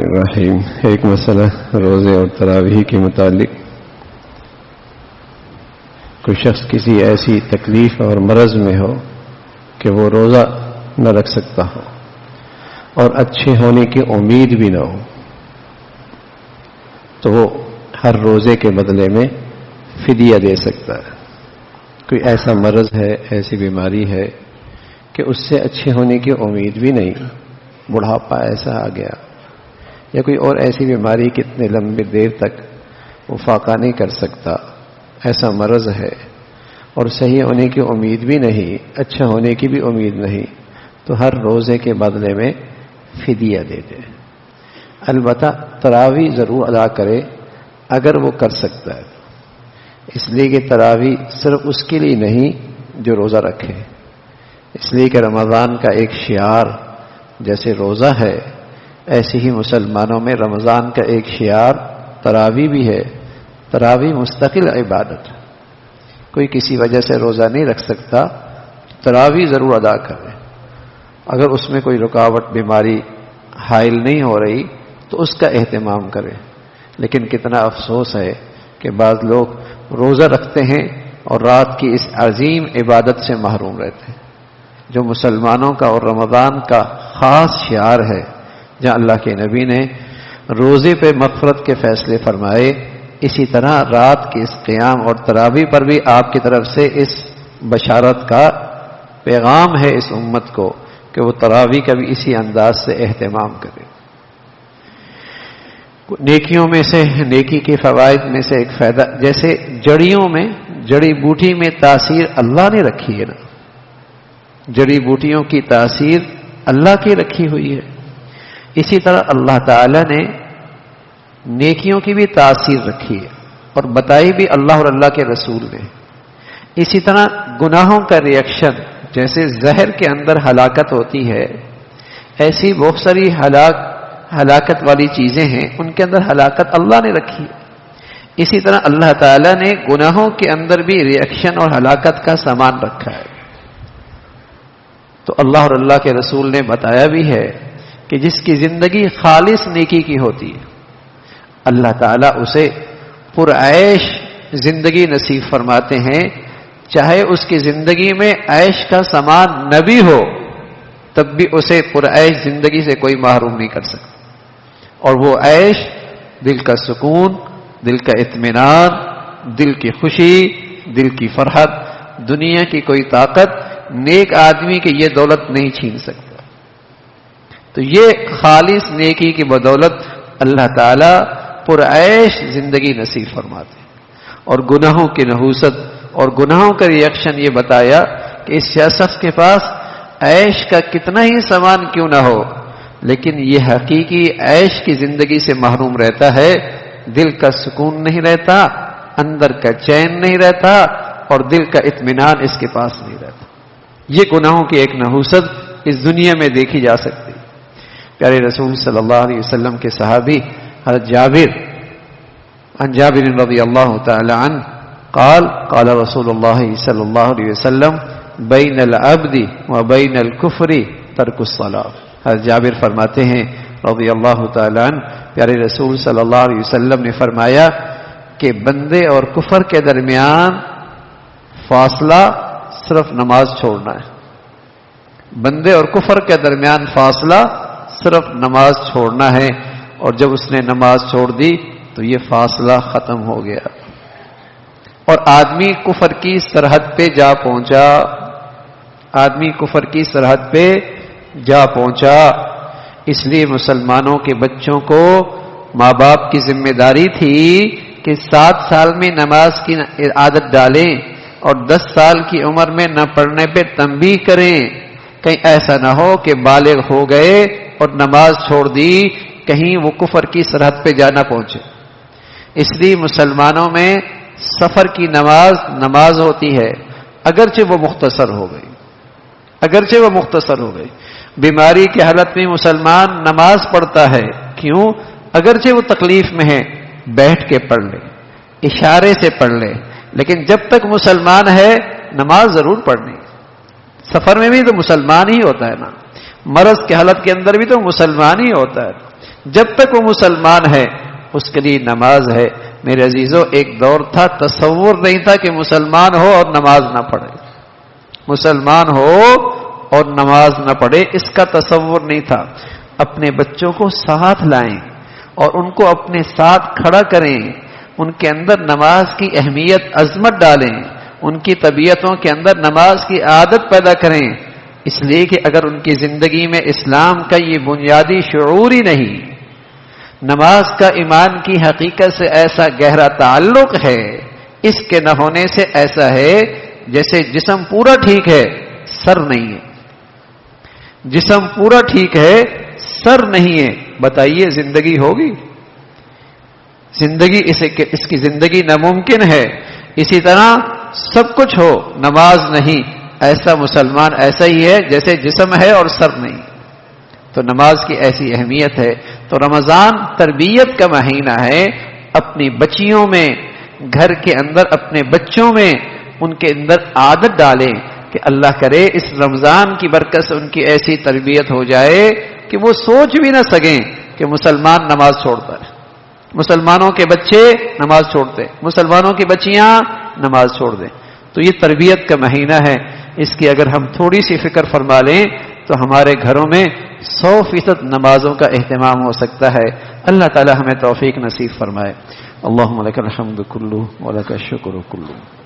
الرحیم۔ ایک مسئلہ روزے اور تراویح کے متعلق، کوئی شخص کسی ایسی تکلیف اور مرض میں ہو کہ وہ روزہ نہ رکھ سکتا ہو اور اچھے ہونے کی امید بھی نہ ہو، تو وہ ہر روزے کے بدلے میں فدیہ دے سکتا ہے۔ کوئی ایسا مرض ہے، ایسی بیماری ہے کہ اس سے اچھے ہونے کی امید بھی نہیں، بڑھاپا ایسا آ گیا، یا کوئی اور ایسی بیماری کتنے لمبی دیر تک وہ فاقہ نہیں کر سکتا، ایسا مرض ہے اور صحیح ہونے کی امید بھی نہیں، اچھا ہونے کی بھی امید نہیں، تو ہر روزے کے بدلے میں فدیہ دے دے۔ البتہ تراویح ضرور ادا کرے اگر وہ کر سکتا ہے، اس لیے کہ تراویح صرف اس کے لیے نہیں جو روزہ رکھے، اس لیے کہ رمضان کا ایک شعار جیسے روزہ ہے، ایسے ہی مسلمانوں میں رمضان کا ایک شعار تراویح بھی ہے۔ تراویح مستقل عبادت، کوئی کسی وجہ سے روزہ نہیں رکھ سکتا، تراویح ضرور ادا کرے۔ اگر اس میں کوئی رکاوٹ، بیماری حائل نہیں ہو رہی تو اس کا اہتمام کرے۔ لیکن کتنا افسوس ہے کہ بعض لوگ روزہ رکھتے ہیں اور رات کی اس عظیم عبادت سے محروم رہتے ہیں، جو مسلمانوں کا اور رمضان کا خاص شعار ہے، جہاں اللہ کے نبی نے روزے پہ مغفرت کے فیصلے فرمائے، اسی طرح رات کے اس قیام اور تراویح پر بھی آپ کی طرف سے اس بشارت کا پیغام ہے اس امت کو کہ وہ تراویح کا بھی اسی انداز سے اہتمام کرے۔ نیکیوں میں سے، نیکی کے فوائد میں سے ایک فائدہ، جیسے جڑیوں میں، جڑی بوٹی میں تاثیر اللہ نے رکھی ہے نا، جڑی بوٹیوں کی تاثیر اللہ کی رکھی ہوئی ہے، اسی طرح اللہ تعالی نے نیکیوں کی بھی تاثیر رکھی ہے اور بتائی بھی اللہ اور اللہ کے رسول نے۔ اسی طرح گناہوں کا ریئیکشن، جیسے زہر کے اندر ہلاکت ہوتی ہے، ایسی بہت ساری ہلاکت والی چیزیں ہیں، ان کے اندر ہلاکت اللہ نے رکھی ہے۔ اسی طرح اللہ تعالیٰ نے گناہوں کے اندر بھی ریئیکشن اور ہلاکت کا سامان رکھا ہے۔ تو اللہ اور اللہ کے رسول نے بتایا بھی ہے کہ جس کی زندگی خالص نیکی کی ہوتی ہے، اللہ تعالیٰ اسے پرعیش زندگی نصیب فرماتے ہیں، چاہے اس کی زندگی میں عیش کا سامان نہ بھی ہو تب بھی اسے پرعیش زندگی سے کوئی محروم نہیں کر سکتا۔ اور وہ عیش دل کا سکون، دل کا اطمینان، دل کی خوشی، دل کی فرحت، دنیا کی کوئی طاقت نیک آدمی کی یہ دولت نہیں چھین سکتا۔ تو یہ خالص نیکی کی بدولت اللہ تعالیٰ پرعیش زندگی نصیب فرماتے ہیں۔ اور گناہوں کی نحوست اور گناہوں کا ریئیکشن یہ بتایا کہ اس شخص کے پاس عیش کا کتنا ہی سامان کیوں نہ ہو، لیکن یہ حقیقی عیش کی زندگی سے محروم رہتا ہے، دل کا سکون نہیں رہتا، اندر کا چین نہیں رہتا اور دل کا اطمینان اس کے پاس نہیں رہتا۔ یہ گناہوں کی ایک نحوست اس دنیا میں دیکھی جا سکتی۔ پیارے رسول صلی اللہ علیہ وسلم کے صحابی حضرت جابر، عن جابر رضی اللہ تعالی عنہ قال قال رسول اللہ صلی اللہ علیہ وسلم بین العبد و بین الکفر ترک الصلاۃ۔ حضرت جابر فرماتے ہیں رضی اللہ تعالی عنہ، پیارے رسول صلی اللہ علیہ وسلم نے فرمایا کہ بندے اور کفر کے درمیان فاصلہ صرف نماز چھوڑنا ہے۔ بندے اور کفر کے درمیان فاصلہ صرف نماز چھوڑنا ہے، اور جب اس نے نماز چھوڑ دی تو یہ فاصلہ ختم ہو گیا اور آدمی کفر کی سرحد پہ جا پہنچا، آدمی کفر کی سرحد پہ جا پہنچا۔ اس لیے مسلمانوں کے بچوں کو ماں باپ کی ذمہ داری تھی کہ 7 سال میں نماز کی عادت ڈالیں اور 10 سال کی عمر میں نہ پڑھنے پہ تنبیہ کریں، کہیں ایسا نہ ہو کہ بالغ ہو گئے اور نماز چھوڑ دی، کہیں وہ کفر کی سرحد پہ جانا پہنچے۔ اس لیے مسلمانوں میں سفر کی نماز ہوتی ہے، اگرچہ وہ مختصر ہو گئی، اگرچہ وہ مختصر ہو گئی۔ بیماری کی حالت میں مسلمان نماز پڑھتا ہے، کیوں؟ اگرچہ وہ تکلیف میں ہے، بیٹھ کے پڑھ لے، اشارے سے پڑھ لے، لیکن جب تک مسلمان ہے نماز ضرور پڑھنی۔ سفر میں بھی تو مسلمان ہی ہوتا ہے نا، مرض کی حالت کے اندر بھی تو مسلمان ہی ہوتا ہے۔ جب تک وہ مسلمان ہے اس کے لیے نماز ہے۔ میرے عزیزو، ایک دور تھا تصور نہیں تھا کہ مسلمان ہو اور نماز نہ پڑھے، مسلمان ہو اور نماز نہ پڑھے، اس کا تصور نہیں تھا۔ اپنے بچوں کو ساتھ لائیں اور ان کو اپنے ساتھ کھڑا کریں، ان کے اندر نماز کی اہمیت، عظمت ڈالیں، ان کی طبیعتوں کے اندر نماز کی عادت پیدا کریں، اس لیے کہ اگر ان کی زندگی میں اسلام کا یہ بنیادی شعور ہی نہیں، نماز کا ایمان کی حقیقت سے ایسا گہرا تعلق ہے، اس کے نہ ہونے سے ایسا ہے جیسے جسم پورا ٹھیک ہے سر نہیں ہے، جسم پورا ٹھیک ہے سر نہیں ہے، بتائیے زندگی ہوگی؟ زندگی اس کی زندگی ناممکن ہے۔ اسی طرح سب کچھ ہو نماز نہیں، ایسا مسلمان ایسا ہی ہے جیسے جسم ہے اور سر نہیں۔ تو نماز کی ایسی اہمیت ہے۔ تو رمضان تربیت کا مہینہ ہے، اپنی بچیوں میں، گھر کے اندر اپنے بچوں میں ان کے اندر عادت ڈالیں کہ اللہ کرے اس رمضان کی برکت سے ان کی ایسی تربیت ہو جائے کہ وہ سوچ بھی نہ سکیں کہ مسلمان نماز چھوڑتا ہے، مسلمانوں کے بچے نماز چھوڑتے، مسلمانوں کی بچیاں نماز چھوڑ دیں۔ تو یہ تربیت کا مہینہ ہے، اس کی اگر ہم تھوڑی سی فکر فرما لیں تو ہمارے گھروں میں 100% نمازوں کا اہتمام ہو سکتا ہے۔ اللہ تعالی ہمیں توفیق نصیب فرمائے۔ اللہم لک الحمد کلہ ولک الشکر کلہ۔